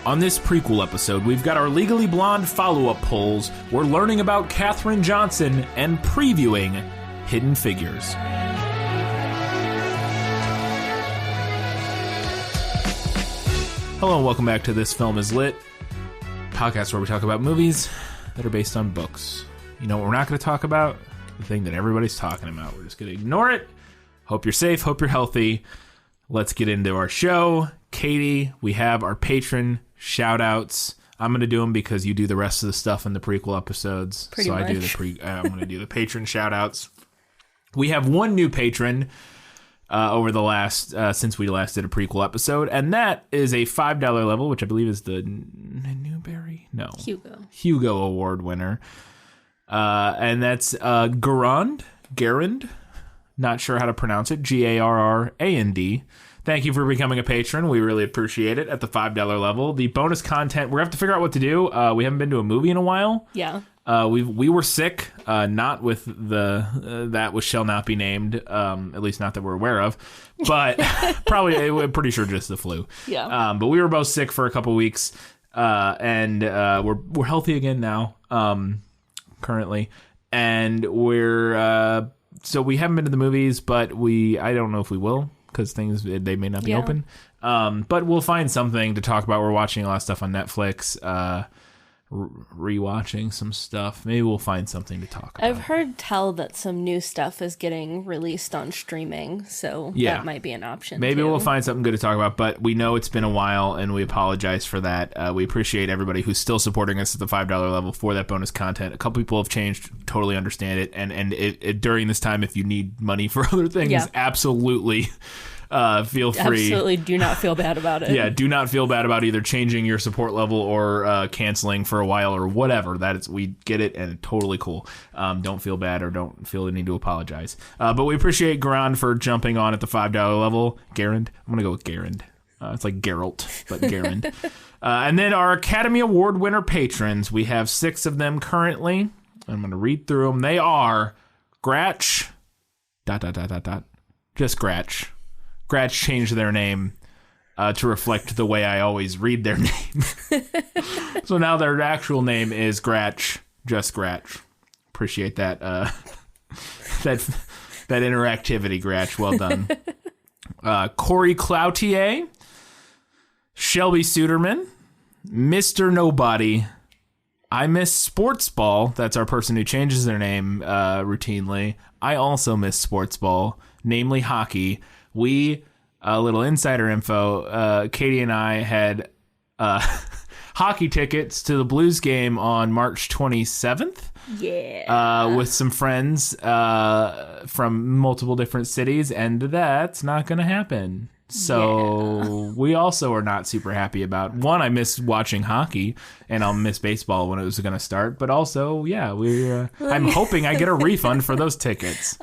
On this prequel episode, we've got our Legally Blonde follow-up polls. We're learning about Katherine Johnson and previewing Hidden Figures. Hello and welcome back to This Film Is Lit, podcast where we talk about movies that are based on books. You know what we're not going to talk about? The thing that everybody's talking about. We're just going to ignore it. Hope you're safe. Hope you're healthy. Let's get into our show. Katie, we have our patron shoutouts. I'm going to do them because you do the rest of the stuff in the prequel episodes. Pretty much. I do I'm going to do the patron shoutouts. We have one new patron over the last, since we last did a prequel episode, and that is a $5 level, which I believe is the Newbery? No. Hugo Award winner. And that's Garand, not sure how to pronounce it, Garrand. Thank you for becoming a patron. We really appreciate it at the $5 level. The bonus content, we're going to have to figure out what to do. We haven't been to a movie in a while. Yeah. We were sick, not with the that which shall not be named, at least not that we're aware of, but we're pretty sure just the flu. Yeah. But we were both sick for a couple weeks, and we're healthy again now, currently, and we're so we haven't been to the movies, but I don't know if we will, because they may not be open. But we'll find something to talk about. We're watching a lot of stuff on Netflix, rewatching some stuff. Maybe we'll find something to talk about. I've heard tell that some new stuff is getting released on streaming, so that might be an option. Maybe we'll find something good to talk about, but we know it's been a while, and we apologize for that. We appreciate everybody who's still supporting us at the $5 level for that bonus content. A couple people have changed, totally understand it, and it during this time, if you need money for other things, absolutely feel free. Absolutely do not feel bad about it. Yeah, do not feel bad about either changing your support level or canceling for a while or whatever. We get it, and totally cool. Don't feel bad or don't feel the need to apologize. But we appreciate Garand for jumping on at the $5 level. Garand? I'm going to go with Garand. It's like Geralt, but Garand. And then our Academy Award winner patrons. We have 6 of them currently. I'm going to read through them. They are Gratch, ... just Gratch. Gratch changed their name to reflect the way I always read their name. So now their actual name is Gratch, just Gratch. Appreciate that that interactivity, Gratch. Well done. Corey Cloutier, Shelby Suderman, Mr. Nobody, I Miss Sports Ball. That's our person who changes their name routinely. I also miss sports ball, namely hockey. A little insider info, Katie and I had hockey tickets to the Blues game on March 27th. Yeah. With some friends from multiple different cities, and that's not going to happen. So we also are not super happy about, one, I miss watching hockey, and I'll miss baseball when it was going to start, but also, I'm hoping I get a refund for those tickets.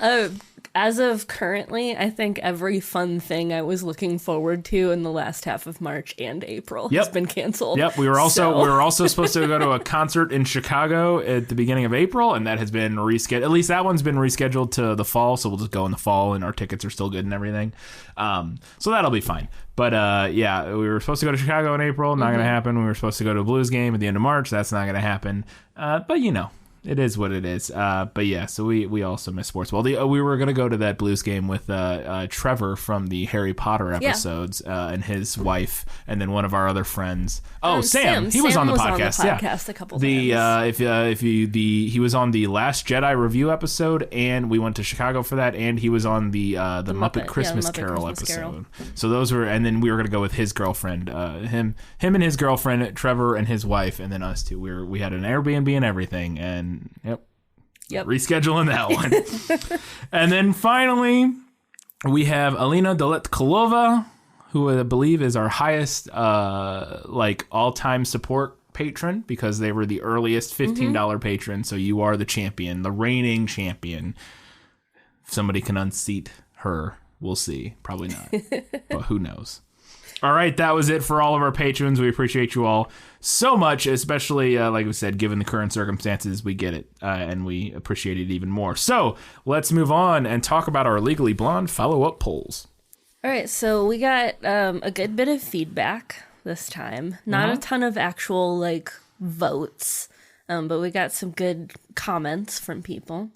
As of currently, I think every fun thing I was looking forward to in the last half of March and April has been canceled. Yep, we were also supposed to go to a concert in Chicago at the beginning of April, and that has been rescheduled. At least that one's been rescheduled to the fall, so we'll just go in the fall, and our tickets are still good and everything. So that'll be fine. But we were supposed to go to Chicago in April. Not going to happen. We were supposed to go to a Blues game at the end of March. That's not going to happen. But it is what it is. So we also miss sports ball. We were going to go to that Blues game with Trevor from the Harry Potter episodes and his wife, and then one of our other friends. Oh, Sam. He was on the podcast. A couple times. He was on the Last Jedi review episode, and we went to Chicago for that, and he was on the Muppet Christmas Carol episode. So those were, and then we were going to go with his girlfriend, him and his girlfriend, Trevor and his wife, and then us two. We had an Airbnb and everything, and Yep. Rescheduling that one. And then finally, we have Alina Doletkolova, who I believe is our highest all-time support patron, because they were the earliest $15 patron. So you are the champion, the reigning champion. If somebody can unseat her, we'll see. Probably not, but who knows. All right, that was it for all of our patrons. We appreciate you all so much, especially, like we said, given the current circumstances, we get it, and we appreciate it even more. So let's move on and talk about our Legally Blonde follow-up polls. All right, so we got a good bit of feedback this time. Not a ton of actual, like, votes, but we got some good comments from people.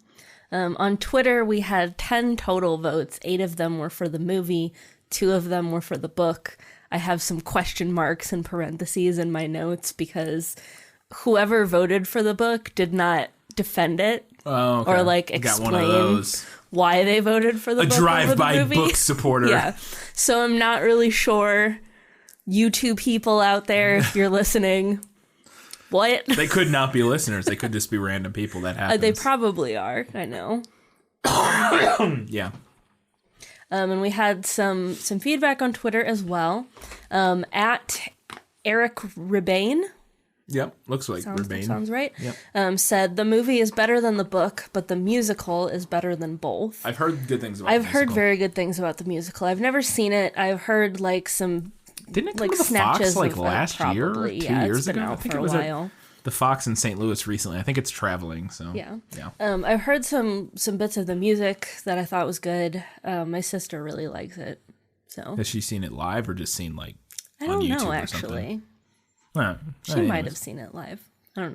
On Twitter, we had 10 total votes. 8 of them were for the movie. 2 of them were for the book. I have some question marks and parentheses in my notes because whoever voted for the book did not defend it or, like, explain why they voted for the book. A drive-by book supporter. Yeah. So I'm not really sure. You two people out there, if you're listening... What? They could not be listeners. They could just be random people. That happens. They probably are. I know. Yeah. And we had some feedback on Twitter as well. At Eric Rebane. Yep. Looks like Rebane. Sounds right. Yep. Said the movie is better than the book, but the musical is better than both. I've heard good things about the musical. I've heard very good things about the musical. I've never seen it. I've heard like some... Didn't it come like to the snatches Fox like last year or 2 years ago? I think it was a while. The Fox in St. Louis recently. I think it's traveling. So yeah. I've heard some bits of the music that I thought was good. My sister really likes it. So has she seen it live or just seen like I on don't YouTube know or actually. She might have seen it live. I don't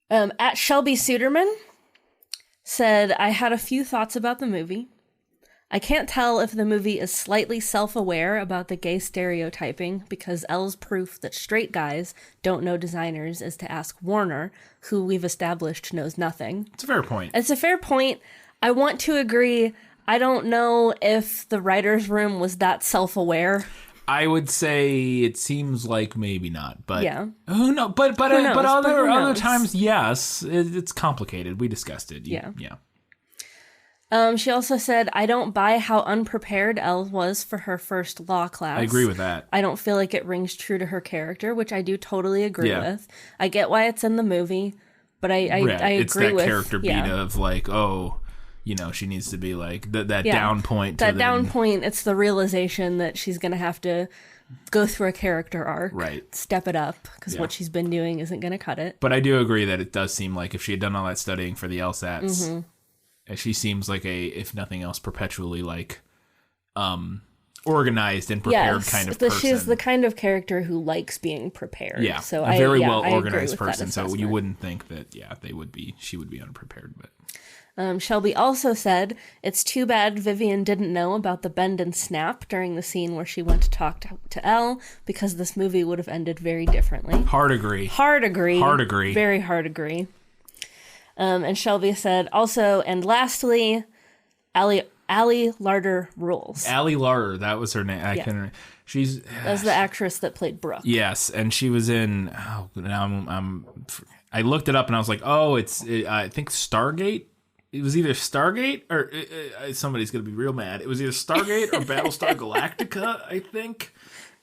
know. At Shelby Suderman said, I had a few thoughts about the movie. I can't tell if the movie is slightly self-aware about the gay stereotyping because Elle's proof that straight guys don't know designers is to ask Warner, who we've established knows nothing. It's a fair point. It's a fair point. I want to agree. I don't know if the writer's room was that self-aware. I would say it seems like maybe not, but yeah. Who knows? But other times, yes, it's complicated. We discussed it. Yeah. She also said, I don't buy how unprepared Elle was for her first law class. I agree with that. I don't feel like it rings true to her character, which I do totally agree with. I get why it's in the movie, but I agree with... It's that character beat of like, oh, you know, she needs to be like that down point. Down point, it's the realization that she's going to have to go through a character arc. Right. Step it up, because what she's been doing isn't going to cut it. But I do agree that it does seem like if she had done all that studying for the LSATs... She seems like if nothing else, perpetually like organized and prepared kind of person. She's the kind of character who likes being prepared. Yeah, so a very well organized person. So you wouldn't think that she would be unprepared. But Shelby also said it's too bad Vivian didn't know about the bend and snap during the scene where she went to talk to Elle because this movie would have ended very differently. Hard agree. Very hard agree. And Shelby said, also, and lastly, Allie Larder rules. Allie Larder, that was her name. That's the actress that played Brooke. Yes, and she was in. Oh, now I looked it up and I was like, I think Stargate. It was either Stargate or somebody's gonna be real mad. It was either Stargate or Battlestar Galactica, I think.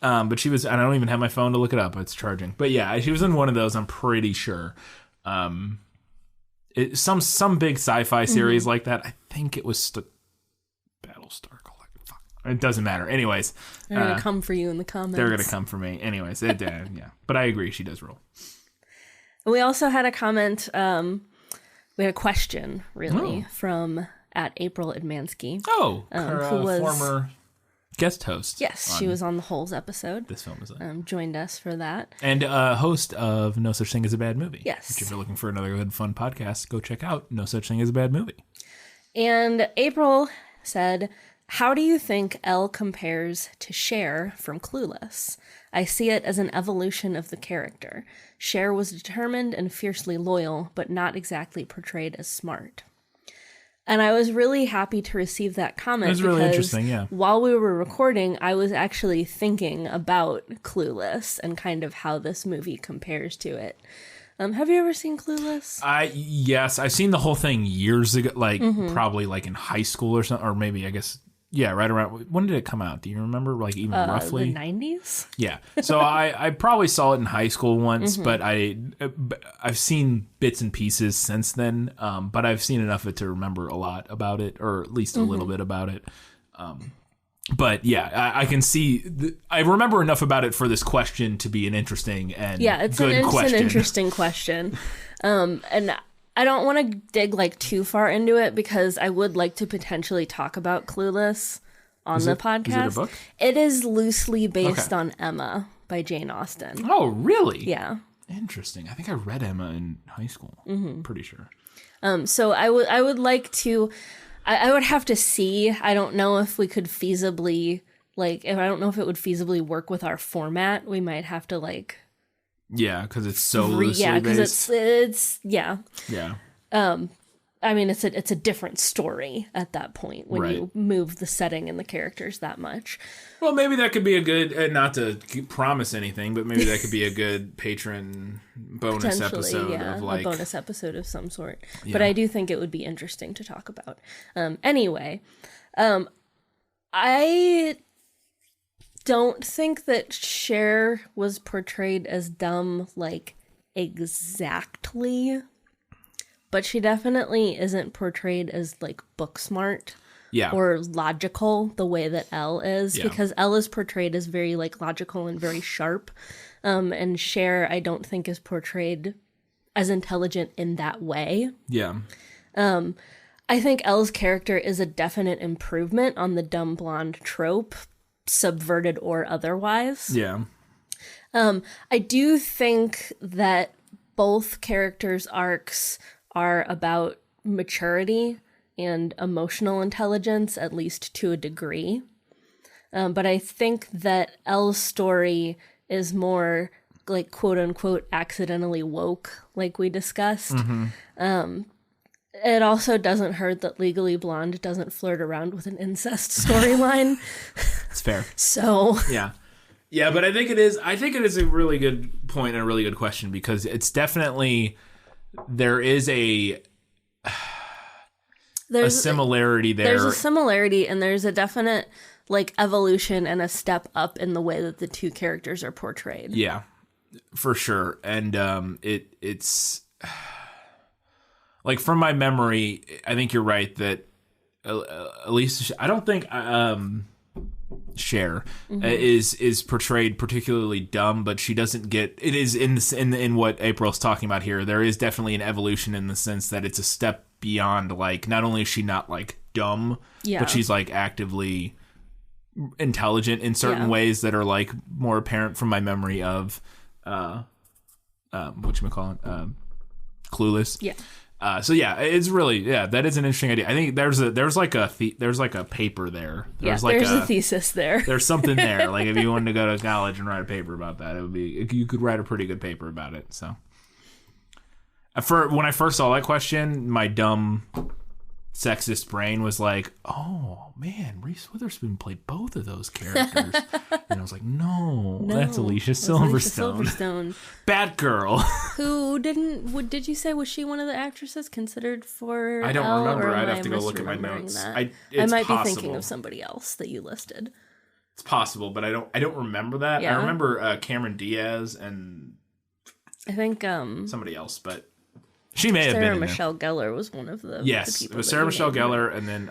But she was. I don't even have my phone to look it up. It's charging. But yeah, she was in one of those. I'm pretty sure. Some big sci-fi series like that. I think it was Battlestar Galactica. It doesn't matter. Anyways, they're gonna come for you in the comments. They're gonna come for me. Anyways, yeah. But I agree, she does rule. We also had a comment. We had a question, really, from at April Edmansky. Who was former guest host. Yes, she was on the Holes episode. This film is joined us for that. And host of No Such Thing as a Bad Movie. Yes. Which if you're looking for another good, fun podcast, go check out No Such Thing as a Bad Movie. And April said, how do you think Elle compares to Cher from Clueless? I see it as an evolution of the character. Cher was determined and fiercely loyal, but not exactly portrayed as smart. And I was really happy to receive that comment. It was really interesting, yeah. While we were recording, I was actually thinking about Clueless and kind of how this movie compares to it. Have you ever seen Clueless? Yes, I've seen the whole thing years ago, probably like in high school or something, or maybe I guess right around. When did it come out? Do you remember? Like even roughly the 90s. Yeah, so I probably saw it in high school once, but I've seen bits and pieces since then. But I've seen enough of it to remember a lot about it, or at least a little bit about it. But yeah, I can see. I remember enough about it for this question to be an interesting and it's good question. It's an interesting question, and I don't want to dig like too far into it because I would like to potentially talk about Clueless on the podcast. Is it a book? It is loosely based on Emma by Jane Austen. Oh, really? Yeah. Interesting. I think I read Emma in high school. Pretty sure. So I would like to. I would have to see. I don't know if we could feasibly I don't know if it would feasibly work with our format. We might have to Yeah, because it's so loosely based. It's Yeah. I mean, it's a different story at that point when you move the setting and the characters that much. Well, maybe that could be a good, not to promise anything, but maybe that could be a good patron bonus episode of a bonus episode of some sort. Yeah. But I do think it would be interesting to talk about. Anyway, I don't think that Cher was portrayed as dumb, exactly. But she definitely isn't portrayed as book smart or logical the way that Elle is, because Elle is portrayed as very logical and very sharp. And Cher, I don't think, is portrayed as intelligent in that way. Yeah. I think Elle's character is a definite improvement on the dumb blonde trope, subverted or otherwise. Yeah. I do think that both characters' arcs are about maturity and emotional intelligence, at least to a degree. But I think that Elle's story is more quote unquote accidentally woke, like we discussed. It also doesn't hurt that Legally Blonde doesn't flirt around with an incest storyline. It's fair. So yeah, but I think it is a really good point and a really good question, because it's definitely, there is a similarity there. There's a similarity, and there's a definite evolution and a step up in the way that the two characters are portrayed. Yeah, for sure. And it's from my memory, I think you're right that at least I don't think Cher is portrayed particularly dumb, but she doesn't get it. Is in what April's talking about here. There is definitely an evolution in the sense that it's a step beyond, not only is she not dumb, but she's actively intelligent in certain ways that are more apparent from my memory of whatchamacallit, Clueless. Yeah. So yeah, it's really, that is an interesting idea. I think there's a paper there. There's a thesis there. There's something there. If you wanted to go to college and write a paper about that, you could write a pretty good paper about it. So when I first saw that question, my dumb sexist brain was oh man, Reese Witherspoon played both of those characters. And I was no, that's Alicia Silverstone. Batgirl. Who did you say, was she one of the actresses considered for I don't Elle, remember. I'd have to go look at my notes. I might be thinking of somebody else that you listed. It's possible, but I don't remember that. Yeah. I remember Cameron Diaz and I think somebody else, but she may have been. Sarah Michelle Gellar was one of the Yes, the people it was Sarah Michelle Gellar, and then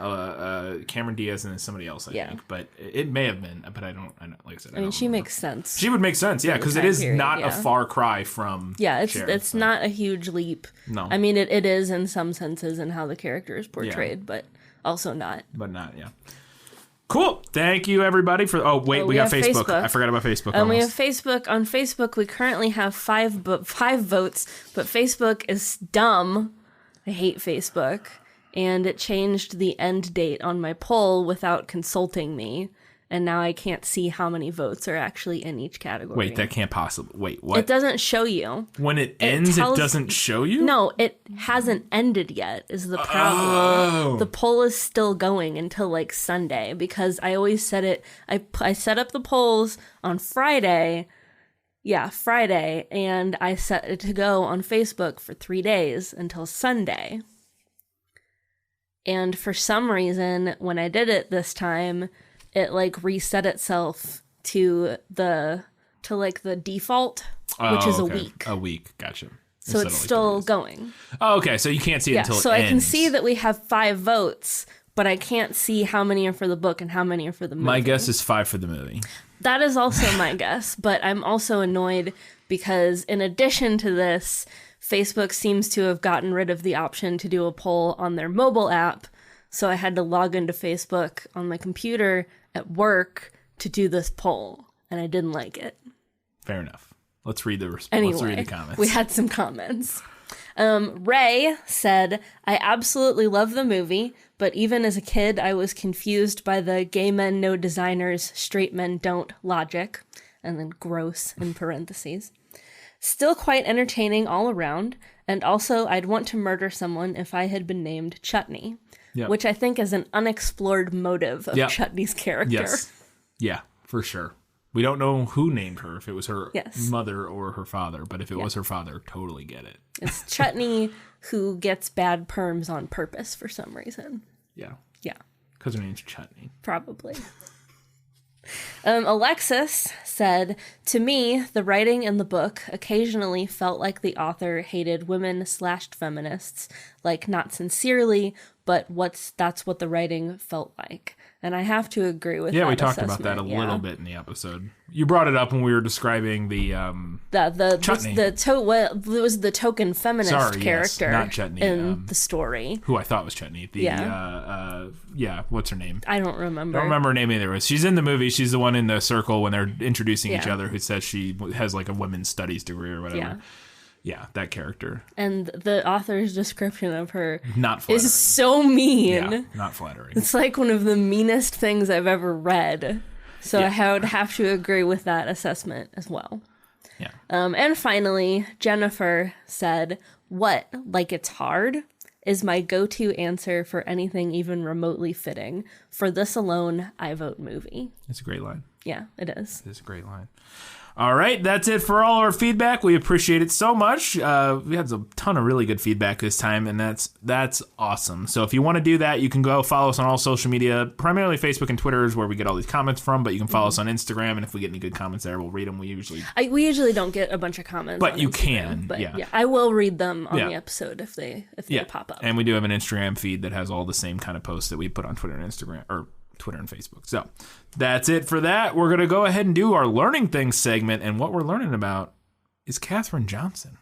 Cameron Diaz, and then somebody else. I think, but it may have been. But I don't. Like I said, I mean, she makes sense. She would make sense, because it is not a far cry from. Yeah, it's not a huge leap. No, I mean it is in some senses in how the character is portrayed, but also not. But not, yeah. Cool. Thank you, everybody. For we got Facebook. I forgot about Facebook. We have Facebook. On Facebook, we currently have 5 votes, but Facebook is dumb. I hate Facebook, and it changed the end date on my poll without consulting me, and now I can't see how many votes are actually in each category. Wait, that can't possibly. Wait, what? It doesn't show you. When it ends, it doesn't show you? No, it hasn't ended yet, is the problem. Oh. The poll is still going until Sunday, because I always set it. I set up the polls on Friday. Yeah, Friday, and I set it to go on Facebook for 3 days until Sunday. And for some reason, when I did it this time, it reset itself to the default, which is a week. A week, gotcha. So it's still going. Oh, okay. So you can't see it until it ends. So I can see that we have 5 votes, but I can't see how many are for the book and how many are for the movie. My guess is 5 for the movie. That is also my guess, but I'm also annoyed because in addition to this, Facebook seems to have gotten rid of the option to do a poll on their mobile app. So I had to log into Facebook on my computer at work to do this poll, and I didn't like it. Fair enough. Let's read the comments. We had some comments. Ray said, I absolutely love the movie, but even as a kid, I was confused by the gay men, no designers, straight men don't logic, and then gross in parentheses. Still quite entertaining all around, and also I'd want to murder someone if I had been named Chutney, which I think is an unexplored motive of Chutney's character. Yes. Yeah, for sure. We don't know who named her, if it was her mother or her father, but if it was her father, totally get it. It's Chutney who gets bad perms on purpose for some reason. Yeah. Yeah. Because her name's Chutney. Probably. Alexis said, to me, the writing in the book occasionally felt like the author hated women/feminists, like not sincerely, but that's what the writing felt like. And I have to agree with that. Yeah, we talked about that a little bit in the episode. You brought it up when we were describing the Chutney. It was the token feminist character, not Chutney, in the story. Who I thought was Chutney. What's her name? I don't remember. I don't remember her name either. She's in the movie. She's the one in the circle when they're introducing each other who says she has like a women's studies degree or whatever. Yeah, that character. And the author's description of her is so mean. Yeah, not flattering. It's like one of the meanest things I've ever read. So I would have to agree with that assessment as well. Yeah. And finally, Jennifer said, what, like it's hard, is my go-to answer for anything even remotely fitting. For this alone, I vote movie. It's a great line. Yeah, it is. It's a great line. All right, that's it for all our feedback. We appreciate it so much. We had a ton of really good feedback this time, and that's awesome. So if you want to do that, you can go follow us on all social media. Primarily Facebook and Twitter is where we get all these comments from, but you can follow us on Instagram, and if we get any good comments there, we'll read them. We usually don't get a bunch of comments, but on you Instagram, can. But yeah, I will read them on the episode if they pop up. And we do have an Instagram feed that has all the same kind of posts that we put on Twitter and Instagram, or Twitter and Facebook. So that's it for that. We're going to go ahead and do our Learning Things segment, and what we're learning about is Katherine Johnson.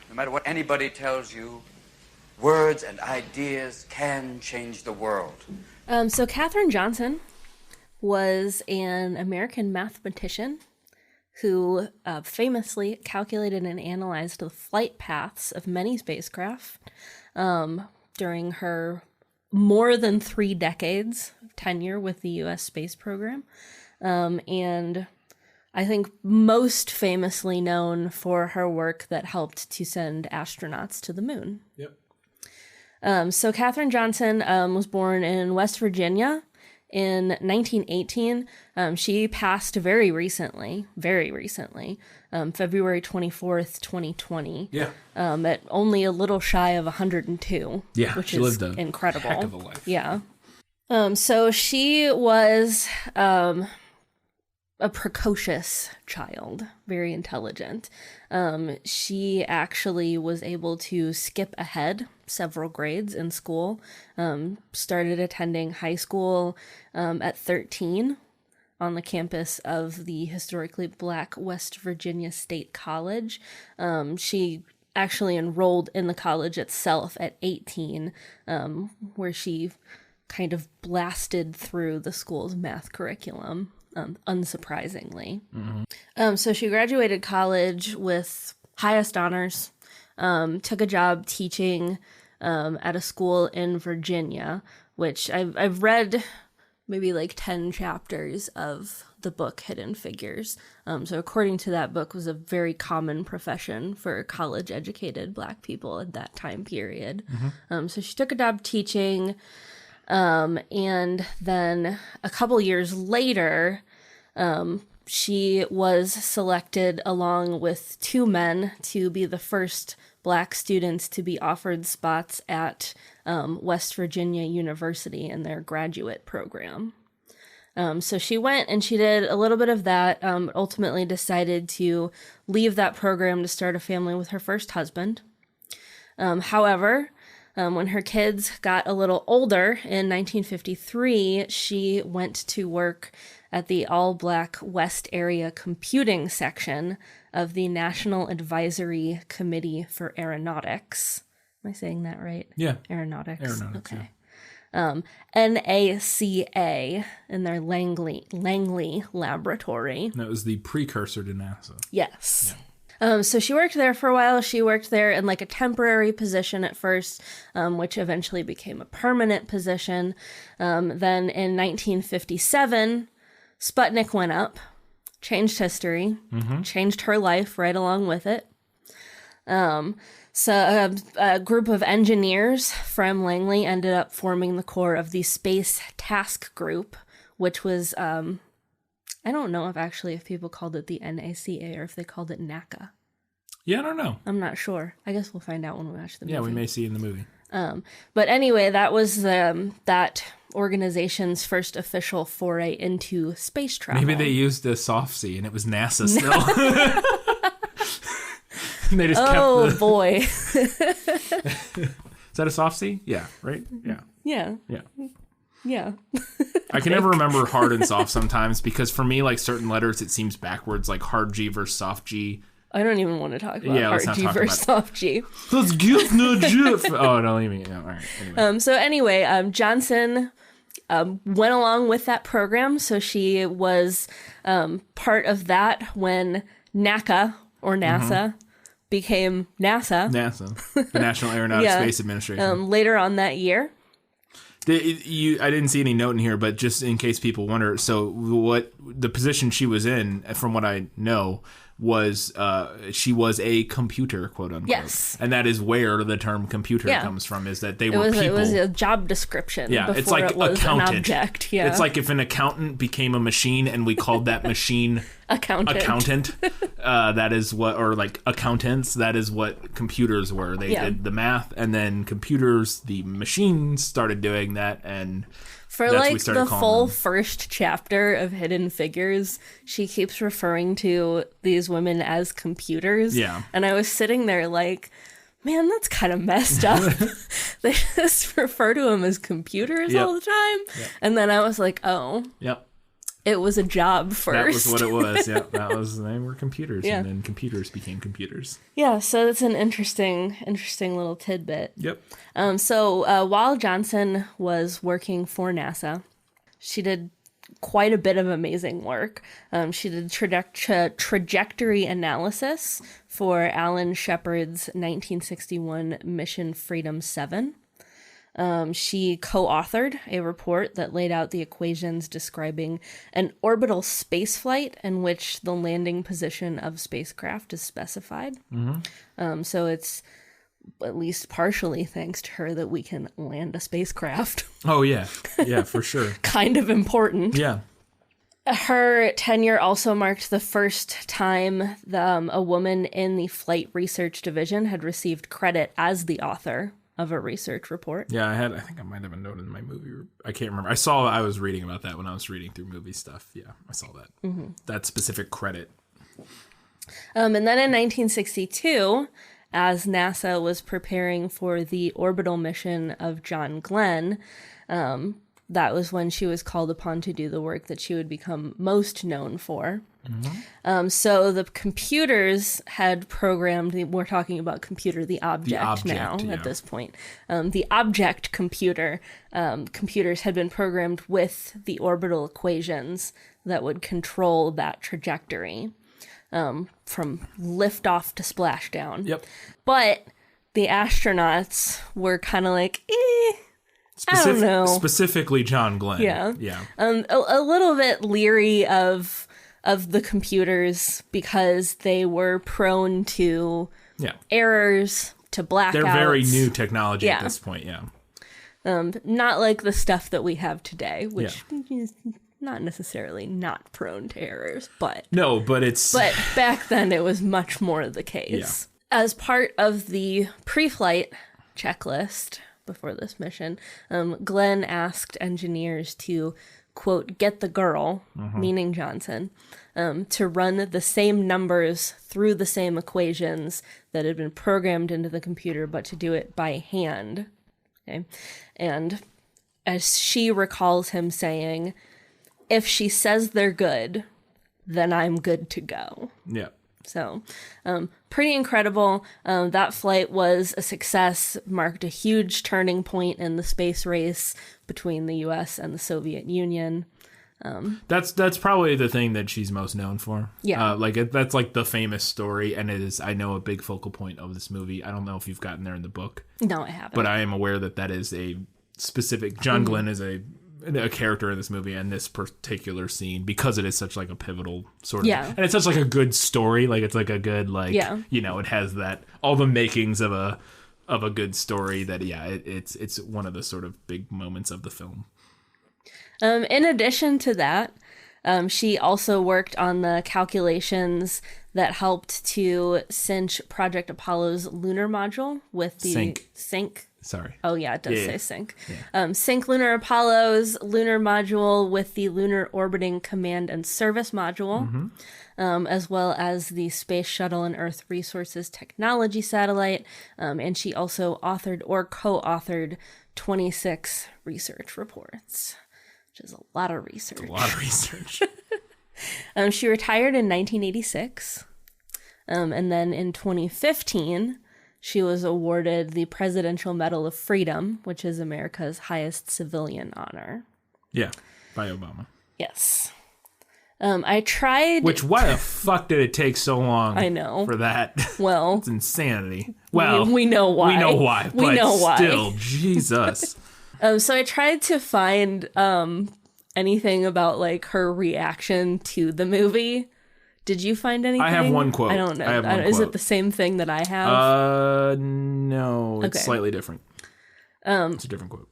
No matter what anybody tells you, words and ideas can change the world. So Katherine Johnson was an American mathematician who famously calculated and analyzed the flight paths of many spacecraft during her more than 3 decades of tenure with the U.S. space program. And I think most famously known for her work that helped to send astronauts to the moon. Yep. So Katherine Johnson was born in West Virginia in 1918. She passed very recently, February 24th, 2020. Yeah. At only a little shy of 102. Yeah, which she is lived a incredible. heck of a life. Yeah. So she was a precocious child, very intelligent. She actually was able to skip ahead several grades in school, started attending high school at 13 on the campus of the historically Black West Virginia State College. She actually enrolled in the college itself at 18, where she kind of blasted through the school's math curriculum, unsurprisingly. Mm-hmm. So she graduated college with highest honors, took a job teaching at a school in Virginia, which I've read maybe like 10 chapters of the book Hidden Figures. So according to that book, was a very common profession for college-educated Black people at that time period. Mm-hmm. So she took a job teaching, and then a couple years later, she was selected along with 2 men to be the first Black students to be offered spots at West Virginia University in their graduate program. So she went and she did a little bit of that, ultimately decided to leave that program to start a family with her first husband. However, when her kids got a little older in 1953, she went to work at the all-Black West Area Computing section of the National Advisory Committee for Aeronautics. Am I saying that right? Yeah. Aeronautics. Okay. NACA in their Langley laboratory. That was the precursor to NASA. Yes. Yeah. So she worked there for a while. She worked there in like a temporary position at first, which eventually became a permanent position. Then in 1957, Sputnik went up, changed history, changed her life right along with it. So a group of engineers from Langley ended up forming the core of the Space Task Group, which was, I don't know if people called it the NACA or if they called it NACA. Yeah, I don't know. I'm not sure. I guess we'll find out when we watch the movie. Yeah, we may see in the movie. But anyway, that was that organization's first official foray into space travel. Maybe they used a soft C and it was NASA still. And they just kept boy. Is that a soft C? Yeah, right? Yeah. Yeah. Yeah. Yeah. I can never remember hard and soft sometimes because for me, like certain letters, it seems backwards, like hard G versus soft G. I don't even want to talk about hard G versus soft G. Let's get no G. Oh, no, leave me. Yeah, all right. Anyway. So anyway, Johnson went along with that program. So she was part of that when NACA or NASA became NASA. NASA, the National Aeronautics Space Administration. Later on that year. I didn't see any note in here, but just in case people wonder, so what the position she was in, from what I know, was she was a computer, quote unquote. Yes. And that is where the term computer comes from, is that they were people. It was a job description. Yeah, before it's like it was accountant. An object. Yeah. It's like if an accountant became a machine and we called that machine accountant. That is what, or like accountants, that is what computers were. They did the math, and then computers, the machines started doing that, and for like the full first chapter of Hidden Figures, she keeps referring to these women as computers. Yeah. And I was sitting there like, man, that's kind of messed up. They just refer to them as computers all the time. Yep. And then I was like, oh. Yep. It was a job first. That was what it was. Yeah, that was. They were computers, and then computers became computers. Yeah, so that's an interesting little tidbit. Yep. So while Johnson was working for NASA, she did quite a bit of amazing work. She did trajectory analysis for Alan Shepard's 1961 Mission Freedom 7. She co-authored a report that laid out the equations describing an orbital spaceflight in which the landing position of spacecraft is specified. So it's at least partially thanks to her that we can land a spacecraft. Oh, yeah. Yeah, for sure. Kind of important. Yeah. Her tenure also marked the first time a woman in the Flight Research Division had received credit as the author of a research report. Yeah, I think I might have been noted in my movie. I can't remember. I was reading about that when I was reading through movie stuff. Yeah, I saw that. That specific credit. And then in 1962, as NASA was preparing for the orbital mission of John Glenn, that was when she was called upon to do the work that she would become most known for. So the computers had programmed, we're talking about computer, the object now at this point. The object computer, computers had been programmed with the orbital equations that would control that trajectory from liftoff to splashdown. Yep. But the astronauts were kind of like, I don't know. Specifically John Glenn. Yeah. Yeah. A little bit leery of the computers because they were prone to errors, to blackouts. They're very new technology at this point, not like the stuff that we have today, which is not necessarily not prone to errors, but... No, but it's... But back then it was much more the case. Yeah. As part of the pre-flight checklist before this mission, Glenn asked engineers to, quote, get the girl, meaning Johnson, to run the same numbers through the same equations that had been programmed into the computer, but to do it by hand. Okay. And as she recalls him saying, if she says they're good, then I'm good to go. Yeah. So pretty incredible. That flight was a success, marked a huge turning point in the space race between the U.S. and the Soviet Union. That's probably the thing that she's most known for. Yeah. That's like the famous story, and it is, I know, a big focal point of this movie. I don't know if you've gotten there in the book. No, I haven't. But I am aware that is a specific... John Glenn is a character in this movie and this particular scene, because it is such like a pivotal sort of... Yeah. And it's such like a good story. Like, it's like a good, like... Yeah. You know, it has that... All the makings of a good story that, it's one of the sort of big moments of the film. In addition to that, she also worked on the calculations that helped to cinch Project Apollo's lunar module with the sync. Sorry. Oh, yeah, it does say sync. Yeah. Sync Lunar Apollo's lunar module with the Lunar Orbiting Command and Service module, as well as the Space Shuttle and Earth Resources Technology Satellite. And she also authored or co-authored 26 research reports, which is a lot of research. It's a lot of research. She retired in 1986. And then in 2015, she was awarded the Presidential Medal of Freedom, which is America's highest civilian honor. Yeah, by Obama. Yes. I tried... Why the fuck did it take so long? I know. For that? Well... It's insanity. Well... We know why. We know why. We know why. Still, Jesus. So I tried to find anything about, like, her reaction to the movie. Did you find anything? I have one quote. I don't know. Is it the same thing that I have? No. It's slightly different. It's a different quote.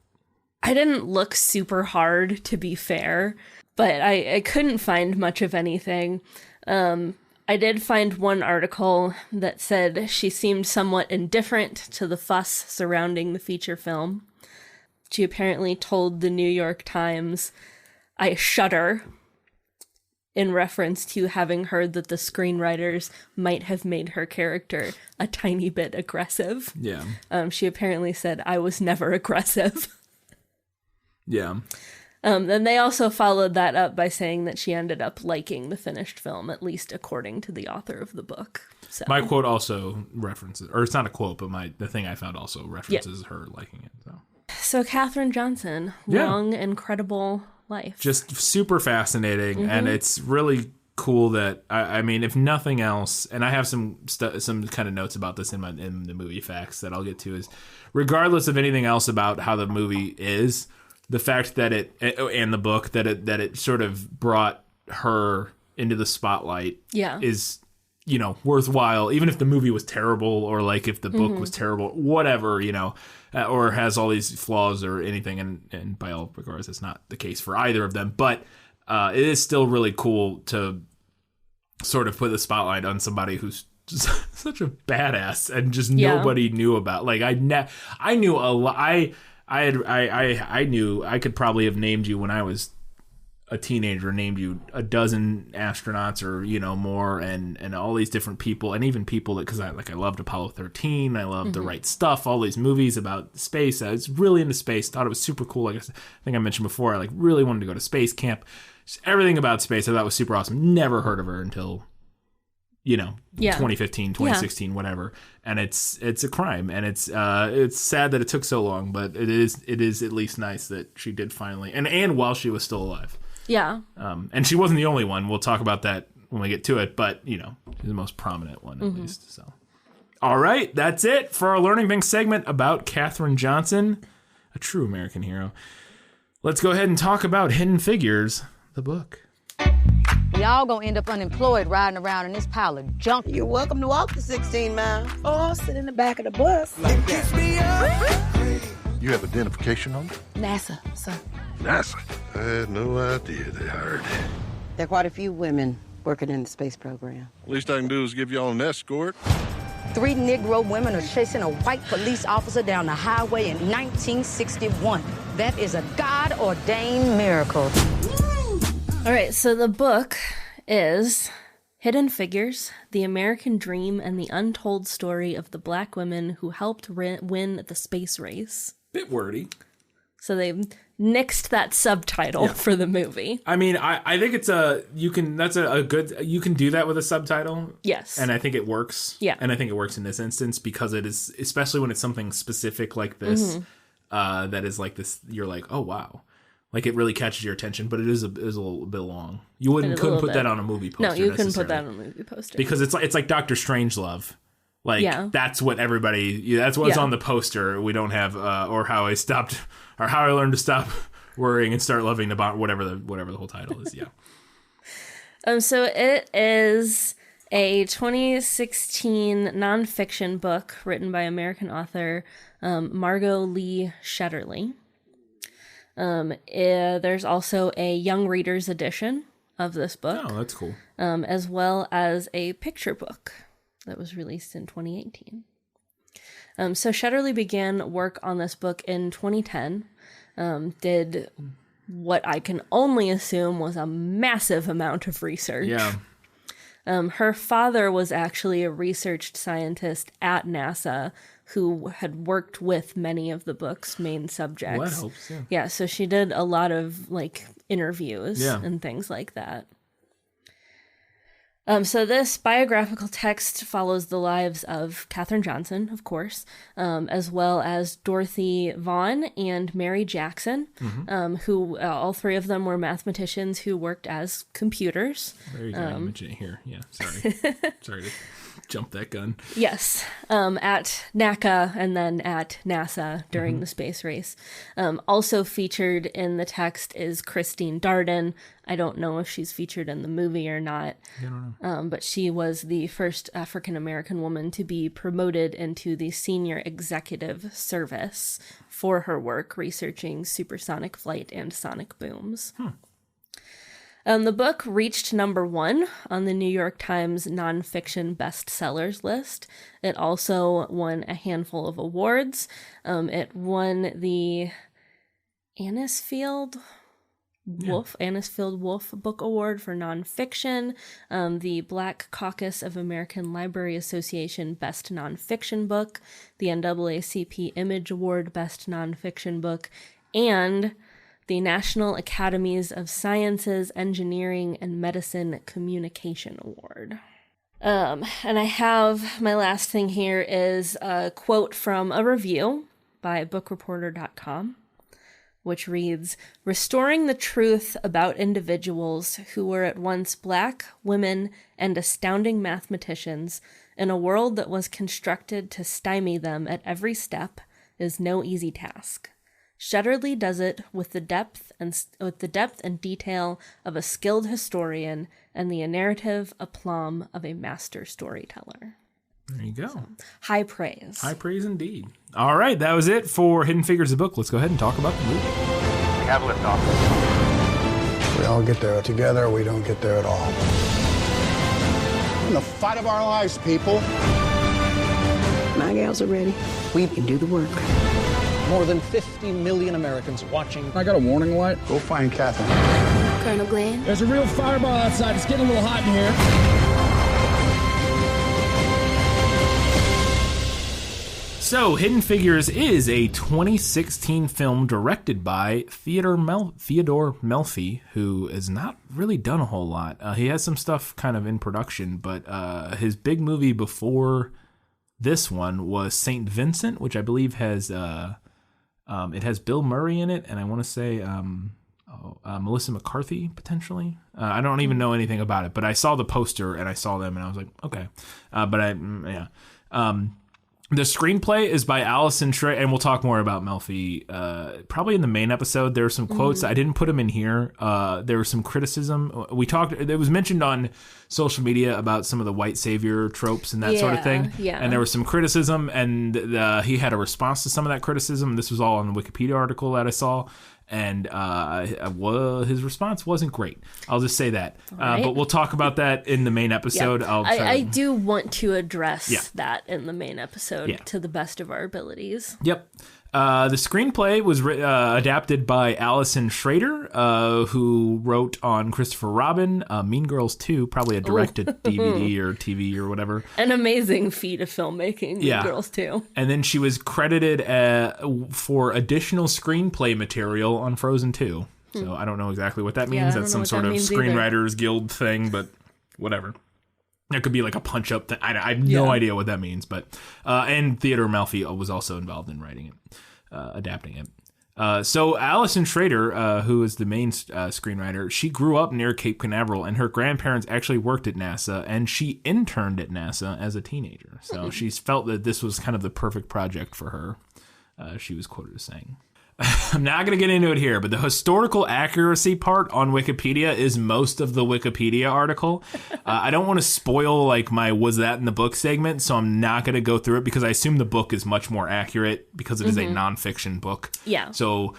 I didn't look super hard, to be fair, but I couldn't find much of anything. I did find one article that said she seemed somewhat indifferent to the fuss surrounding the feature film. She apparently told the New York Times, "I shudder," in reference to having heard that the screenwriters might have made her character a tiny bit aggressive. Yeah. She apparently said, "I was never aggressive." Yeah. Then they also followed that up by saying that she ended up liking the finished film, at least according to the author of the book. So. My quote also references, or it's not a quote, but the thing I found also references her liking it. So Katherine Johnson, long, incredible life. Just super fascinating, and it's really cool that I mean, if nothing else, and I have some kind of notes about this in the movie facts that I'll get to, is regardless of anything else about how the movie is, the fact that and the book that it sort of brought her into the spotlight is, you know, worthwhile, even if the movie was terrible, or like if the book was terrible, whatever, you know, or has all these flaws or anything, and by all regards, it's not the case for either of them, but it is still really cool to sort of put the spotlight on somebody who's just such a badass and just nobody knew about. Like, I knew a lot. I knew I could probably have named you when I was a teenager, named you a dozen astronauts or, you know, more, and all these different people, and even people that, because I loved Apollo 13, I loved The Right Stuff, all these movies about space. I was really into space, thought it was super cool. Like I think I mentioned before, I really wanted to go to space camp. Just everything about space I thought was super awesome. Never heard of her until, you know, 2015, 2016, whatever. And it's a crime, and it's sad that it took so long, but it is at least nice that she did finally, and while she was still alive. Yeah. And she wasn't the only one. We'll talk about that when we get to it, but, you know, she's the most prominent one at least. So, all right, that's it for our Learning Bank segment about Katherine Johnson, a true American hero. Let's go ahead and talk about Hidden Figures, the book. Y'all gonna end up unemployed riding around in this pile of junk. You're welcome to walk the 16 miles or sit in the back of the bus. Like You have identification number? NASA, sir. NASA? I had no idea they hired. There are quite a few women working in the space program. Least I can do is give y'all an escort. 3 Negro women are chasing a white police officer down the highway in 1961. That is a God-ordained miracle. All right, so the book is Hidden Figures, The American Dream and the Untold Story of the Black Women Who Helped Win the Space Race. Bit wordy. So they nixed that subtitle for the movie. I mean, I think it's you can do that with a subtitle. Yes. And I think it works. Yeah. And I think it works in this instance because it is, especially when it's something specific like this, that is like this, you're like, oh, wow. Like, it really catches your attention, but it is a little bit long. You couldn't put that on a movie poster. No, you couldn't put that on a movie poster. Because it's like Dr. Strangelove. Like, that's what that's what's on the poster. We don't have, or how I learned to stop worrying and start loving the bond, whatever the whole title is. Yeah. So it is a 2016 nonfiction book written by American author Margot Lee Shetterly. There's also a young reader's edition of this book. Oh, that's cool. As well as a picture book that was released in 2018. So Shetterly began work on this book in 2010. Did what I can only assume was a massive amount of research. Yeah. Her father was actually a research scientist at NASA who had worked with many of the book's main subjects. Well, that helps, yeah. Yeah, so she did a lot of like interviews and things like that. So this biographical text follows the lives of Katherine Johnson, of course, as well as Dorothy Vaughan and Mary Jackson, who all three of them were mathematicians who worked as computers. There you go. I mentioned it here. Yeah, sorry. Sorry to jump that gun. Yes, at NACA and then at NASA during the space race. Also featured in the text is Christine Darden. I don't know if she's featured in the movie or not. I don't know. But she was the first African-American woman to be promoted into the senior executive service for her work researching supersonic flight and sonic booms. The book reached #1 on the New York Times nonfiction bestsellers list. It also won a handful of awards. It won the Anisfield Wolf Book Award for nonfiction, the Black Caucus of American Library Association Best Nonfiction Book, the NAACP Image Award Best Nonfiction Book, and the National Academies of Sciences, Engineering, and Medicine Communication Award. And I have, my last thing here is a quote from a review by bookreporter.com, which reads, "Restoring the truth about individuals who were at once Black, women, and astounding mathematicians in a world that was constructed to stymie them at every step is no easy task. Shetterly does it with the depth and detail of a skilled historian and the narrative aplomb of a master storyteller." There you go. So, high praise. High praise indeed. All right, that was it for Hidden Figures the book. Let's go ahead and talk about the movie. We have liftoff. We all get there together, or we don't get there at all. In the fight of our lives, people. My gals are ready. We can do the work. More than 50 million Americans watching. I got a warning light. Go find Katherine. Colonel Glenn. There's a real fireball outside. It's getting a little hot in here. So, Hidden Figures is a 2016 film directed by Theodore Melfi, who has not really done a whole lot. He has some stuff kind of in production, but his big movie before this one was St. Vincent, which I believe has it has Bill Murray in it, and I want to say Melissa McCarthy potentially. I don't even know anything about it, but I saw the poster and I saw them and I was like, okay. The screenplay is by Allison Trey, and we'll talk more about Melfi probably in the main episode. There are some quotes. I didn't put them in here. There was some criticism. It was mentioned on social media about some of the white savior tropes and that sort of thing. Yeah. And there was some criticism, and he had a response to some of that criticism. This was all on the Wikipedia article that I saw. And his response wasn't great. I'll just say that. Right. But we'll talk about that in the main episode. Yeah. I do want to address that in the main episode to the best of our abilities. Yep. The screenplay was adapted by Allison Schrader, who wrote on Christopher Robin, Mean Girls 2, probably a direct-to-DVD or TV or whatever. An amazing feat of filmmaking, Mean Girls 2. And then she was credited for additional screenplay material on Frozen 2. So I don't know exactly what that means. That's some sort of Screenwriters Guild thing, but whatever. It could be like a punch-up thing. I have no idea what that means. But and Theodore Melfi was also involved in writing it, adapting it. So Allison Schrader, who is the main screenwriter, she grew up near Cape Canaveral, and her grandparents actually worked at NASA, and she interned at NASA as a teenager. So she felt that this was kind of the perfect project for her, she was quoted as saying. I'm not going to get into it here, but the historical accuracy part on Wikipedia is most of the Wikipedia article. I don't want to spoil like my was that in the book segment, so I'm not going to go through it because I assume the book is much more accurate because it is a nonfiction book. Yeah. So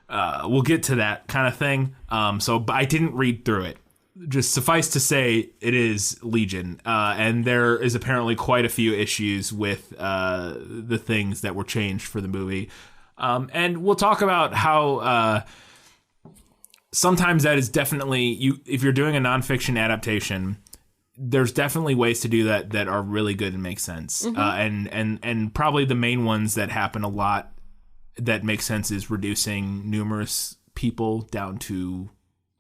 we'll get to that kind of thing. But I didn't read through it. Just suffice to say, it is Legion, and there is apparently quite a few issues with the things that were changed for the movie. And we'll talk about how sometimes that is definitely if you're doing a nonfiction adaptation, there's definitely ways to do that are really good and make sense. And probably the main ones that happen a lot that make sense is reducing numerous people down to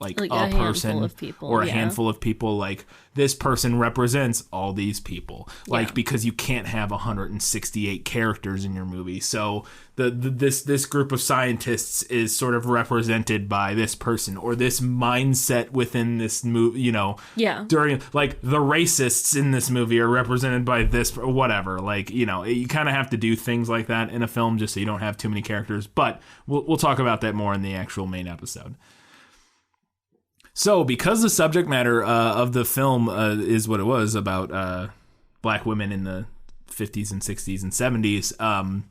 like a person or a handful of people. Like this person represents all these people, because you can't have 168 characters in your movie. So this group of scientists is sort of represented by this person or this mindset within this movie, during like the racists in this movie are represented by this or whatever. Like, you kind of have to do things like that in a film just so you don't have too many characters. But we'll talk about that more in the actual main episode. So, because the subject matter of the film is what it was about black women in the 50s and 60s and 70s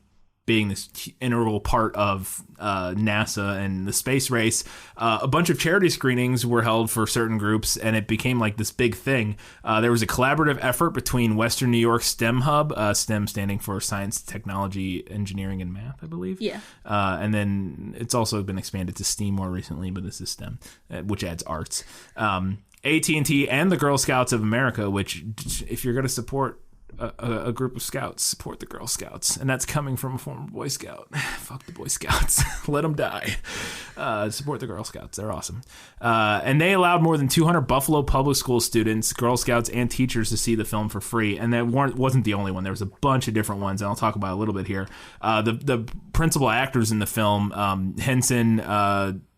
being this integral part of NASA and the space race, a bunch of charity screenings were held for certain groups, and it became like this big thing. There was a collaborative effort between Western New York STEM Hub, STEM standing for Science, Technology, Engineering, and Math, I believe. Yeah. And then it's also been expanded to STEAM more recently, but this is STEM, which adds arts. AT&T and the Girl Scouts of America, which if you're going to support a group of scouts, support the Girl Scouts, and that's coming from a former Boy Scout. Fuck the Boy Scouts. Let them die. Support the Girl Scouts. They're awesome. And they allowed more than 200 Buffalo public school students, Girl Scouts, and teachers to see the film for free. And that wasn't the only one. There was a bunch of different ones, and I'll talk about a little bit here. The principal actors in the film, Henson,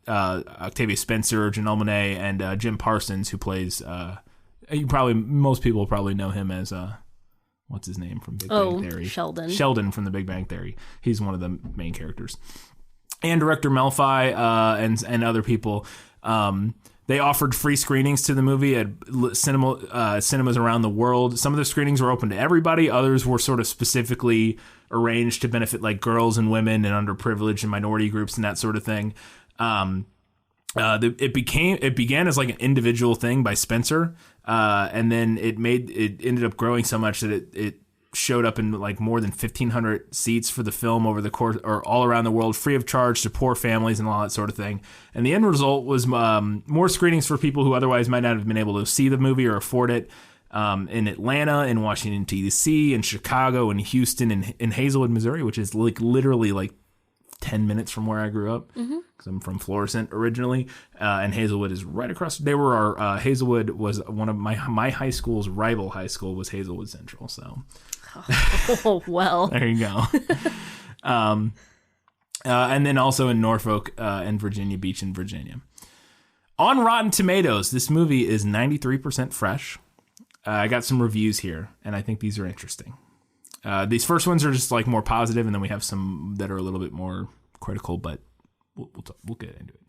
Octavia Spencer, Janelle Monáe, and Jim Parsons, who plays most people probably know him as what's his name from Big Bang Theory? Sheldon from the Big Bang Theory. He's one of the main characters. And director Melfi and other people. They offered free screenings to the movie at cinemas around the world. Some of the screenings were open to everybody. Others were sort of specifically arranged to benefit like girls and women and underprivileged and minority groups and that sort of thing. It began as like an individual thing by Spencer, and then it ended up growing so much that it showed up in like more than 1,500 seats for the film over the course or all around the world, free of charge to poor families and all that sort of thing. And the end result was more screenings for people who otherwise might not have been able to see the movie or afford it. In Atlanta, in Washington D.C., in Chicago, in Houston, in Hazelwood, Missouri, which is like literally like 10 minutes from where I grew up, because I'm from Florissant originally, and Hazelwood is right across. Hazelwood was one of my high school's rival high school was Hazelwood Central. So, well, there you go. And then also in Norfolk and Virginia Beach in Virginia. On Rotten Tomatoes, this movie is 93% fresh. I got some reviews here, and I think these are interesting. These first ones are just like more positive, and then we have some that are a little bit more critical, but we'll get into it.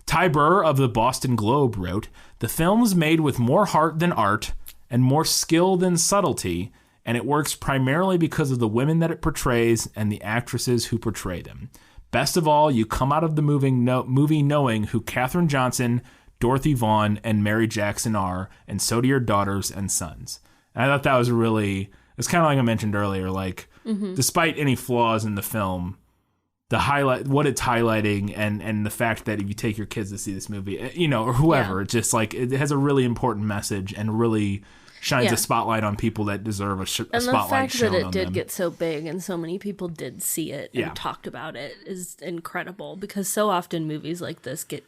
Ty Burr of the Boston Globe wrote, "The film's made with more heart than art and more skill than subtlety, and it works primarily because of the women that it portrays and the actresses who portray them. Best of all, you come out of the movie knowing who Katherine Johnson, Dorothy Vaughan, and Mary Jackson are, and so do your daughters and sons." And I thought that was really... It's kind of like I mentioned earlier, like, despite any flaws in the film, what it's highlighting, and the fact that if you take your kids to see this movie, you know, or whoever, it's just like it has a really important message and really shines a spotlight on people that deserve a spotlight shown on them. And the fact that it did get so big and so many people did see it and talked about it is incredible, because so often movies like this get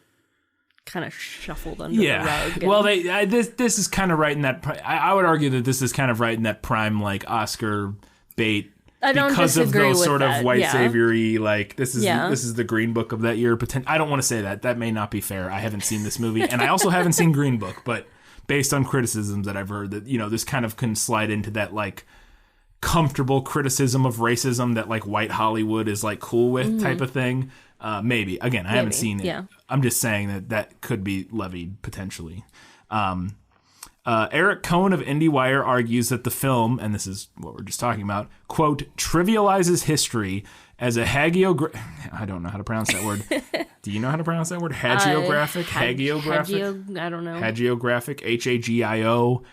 kind of shuffled under the rug. Well, this is kind of right in that. I would argue that this is kind of right in that prime, like, Oscar bait. I don't because of disagree those with sort that. of white saviory, like this is the Green Book of that year. I don't want to say that may not be fair. I haven't seen this movie, and I also haven't seen Green Book, but based on criticisms that I've heard, that, you know, this kind of can slide into that like comfortable criticism of racism that like white Hollywood is like cool with type of thing. Maybe I haven't seen it. Yeah. I'm just saying that could be levied potentially. Eric Cohn of IndieWire argues that the film, and this is what we're just talking about, quote, trivializes history as a I don't know how to pronounce that word. Do you know how to pronounce that word? Hagiographic? Hagiographic? I don't know. Hagiographic. Hagiographic.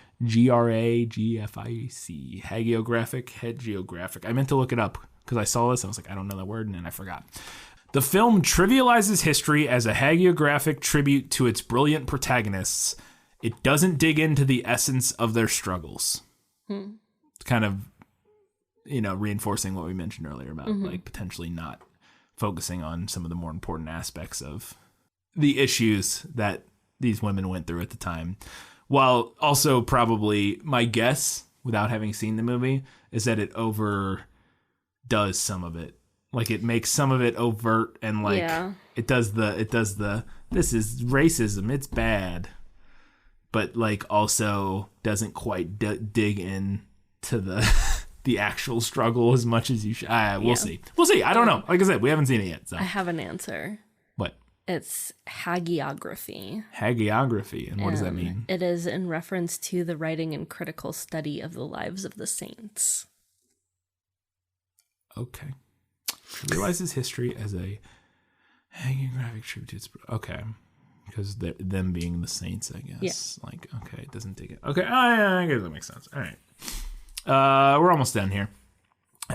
Hagiographic. I meant to look it up because I saw this. I was like, I don't know that word, and then I forgot. The film trivializes history as a hagiographic tribute to its brilliant protagonists. It doesn't dig into the essence of their struggles. It's kind of, you know, reinforcing what we mentioned earlier about like potentially not focusing on some of the more important aspects of the issues that these women went through at the time. While also probably, my guess, without having seen the movie, is that it overdoes some of it. Like, it makes some of it overt, and like it does the this is racism, it's bad. But like also doesn't quite dig in to the actual struggle as much as you should. We'll see. I don't know. Like I said, we haven't seen it yet. So. I have an answer. What? It's hagiography. Hagiography. And what does that mean? It is in reference to the writing and critical study of the lives of the saints. Okay. Realizes history as a hagiographic tribute. Okay. Because them being the saints, I guess. Yeah. Like, okay, it doesn't take it. Okay, I guess that makes sense. All right. We're almost done here.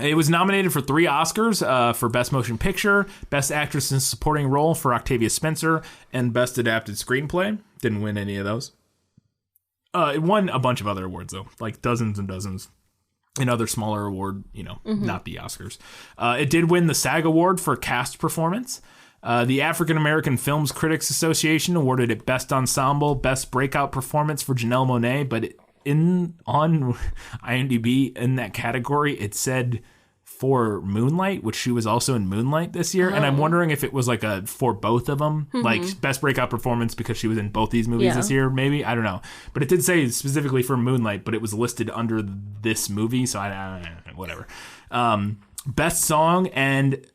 It was nominated for 3 Oscars for Best Motion Picture, Best Actress in Supporting Role for Octavia Spencer, and Best Adapted Screenplay. Didn't win any of those. It won a bunch of other awards, though, like dozens and dozens. Another smaller award, you know, not the Oscars. It did win the SAG Award for Cast Performance. The African American Films Critics Association awarded it Best Ensemble, Best Breakout Performance for Janelle Monáe, but on IMDb in that category, it said for Moonlight, which she was also in Moonlight this year, and I'm wondering if it was like for both of them, like Best Breakout Performance because she was in both these movies this year, maybe, I don't know. But it did say specifically for Moonlight, but it was listed under this movie, so I whatever. Best Song, and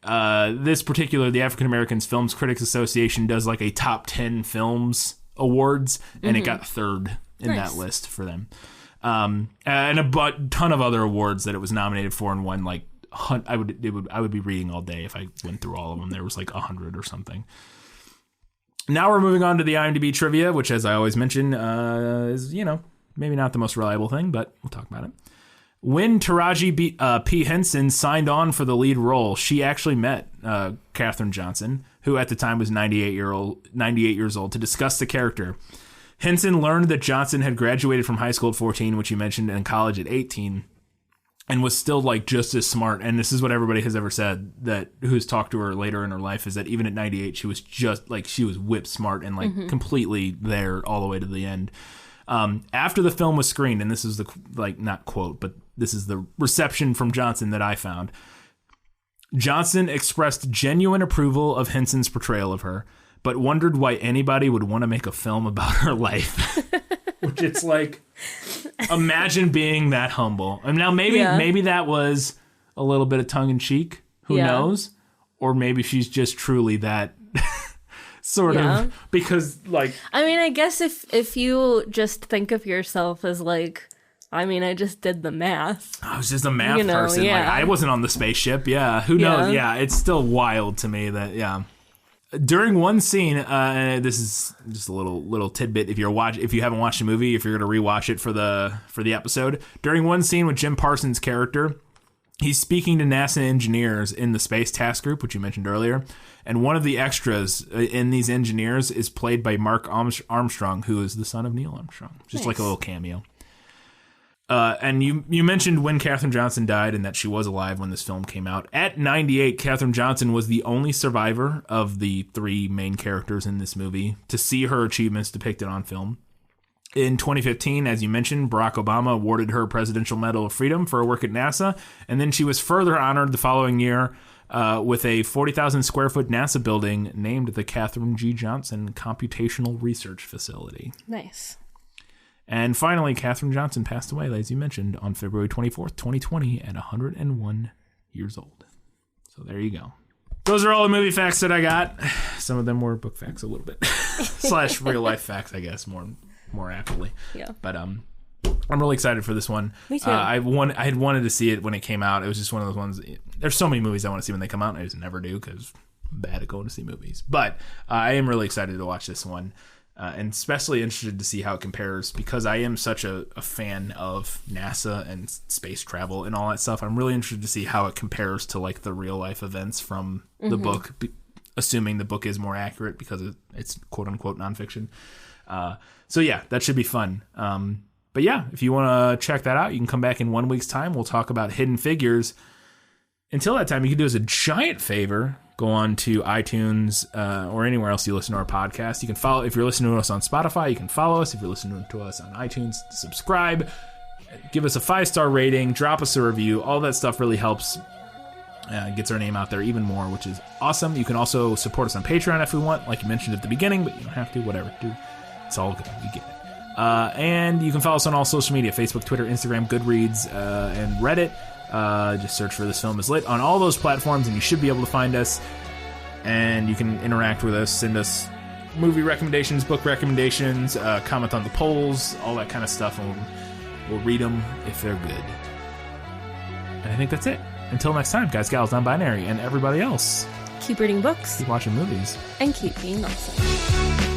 this particular, the African Americans Films Critics Association does like a top 10 films awards, and it got 3rd in that list for them. And a ton of other awards that it was nominated for, and won like I would be reading all day if I went through all of them. There was like 100 or something. Now we're moving on to the IMDb trivia, which, as I always mention, is, you know, maybe not the most reliable thing, but we'll talk about it. When Taraji P. Henson signed on for the lead role, she actually met Katherine Johnson, who at the time was 98 years old, to discuss the character. Henson learned that Johnson had graduated from high school at 14, which you mentioned, and college at 18, and was still like just as smart. And this is what everybody has ever said, that who's talked to her later in her life, is that even at 98, she was just like, she was whip smart and like completely there all the way to the end. After the film was screened, and this is the, like, not quote, but this is the reception from Johnson that I found. Johnson expressed genuine approval of Henson's portrayal of her, but wondered why anybody would want to make a film about her life. Which, it's like, imagine being that humble. And now maybe that was a little bit of tongue in cheek. Who knows? Or maybe she's just truly that sort of, because like, I mean, I guess if you just think of yourself as like, I mean, I just did the math. I was just a math person. Like, I wasn't on the spaceship. Yeah. Who knows? Yeah. It's still wild to me that, during one scene, this is just a little tidbit. If you haven't watched the movie, if you're going to rewatch it for the episode, during one scene with Jim Parsons' character, He's speaking to NASA engineers in the Space Task Group, which you mentioned earlier. And one of the extras in these engineers is played by Mark Armstrong, who is the son of Neil Armstrong. Just like a little cameo. And you mentioned when Katherine Johnson died and that she was alive when this film came out. At 98, Katherine Johnson was the only survivor of the 3 main characters in this movie to see her achievements depicted on film. In 2015, as you mentioned, Barack Obama awarded her Presidential Medal of Freedom for her work at NASA. And then she was further honored the following year with a 40,000 square foot NASA building named the Katherine G. Johnson Computational Research Facility. Nice. And finally, Katherine Johnson passed away, as you mentioned, on February 24th, 2020 at 101 years old. So there you go. Those are all the movie facts that I got. Some of them were book facts a little bit. / real life facts, I guess, more aptly. Yeah. But I'm really excited for this one. Me too. I had wanted to see it when it came out. It was just one of those ones. There's so many movies I want to see when they come out, and I just never do because I'm bad at going to see movies. But I am really excited to watch this one. And especially interested to see how it compares because I am such a fan of NASA and space travel and all that stuff. I'm really interested to see how it compares to like the real life events from the book, assuming the book is more accurate because it's quote unquote nonfiction. So yeah, that should be fun. But yeah, if you want to check that out, you can come back in 1 week's time. We'll talk about Hidden Figures. Until that time, you can do us a giant favor. Go on to iTunes or anywhere else you listen to our podcast. You can follow, if you're listening to us on Spotify, you can follow us. If you're listening to us on iTunes, subscribe. Give us a 5-star rating. Drop us a review. All that stuff really helps. Gets our name out there even more, which is awesome. You can also support us on Patreon if we want, like you mentioned at the beginning, but you don't have to, whatever. Dude, it's all good. You get it. And you can follow us on all social media, Facebook, Twitter, Instagram, Goodreads, and Reddit. Just search for This Film Is Lit on all those platforms, and you should be able to find us. And you can interact with us, send us movie recommendations, book recommendations, comment on the polls, all that kind of stuff, and we'll read them if they're good. And I think that's it. Until next time, guys, gals, non-binary, and everybody else. Keep reading books. Keep watching movies. And keep being awesome.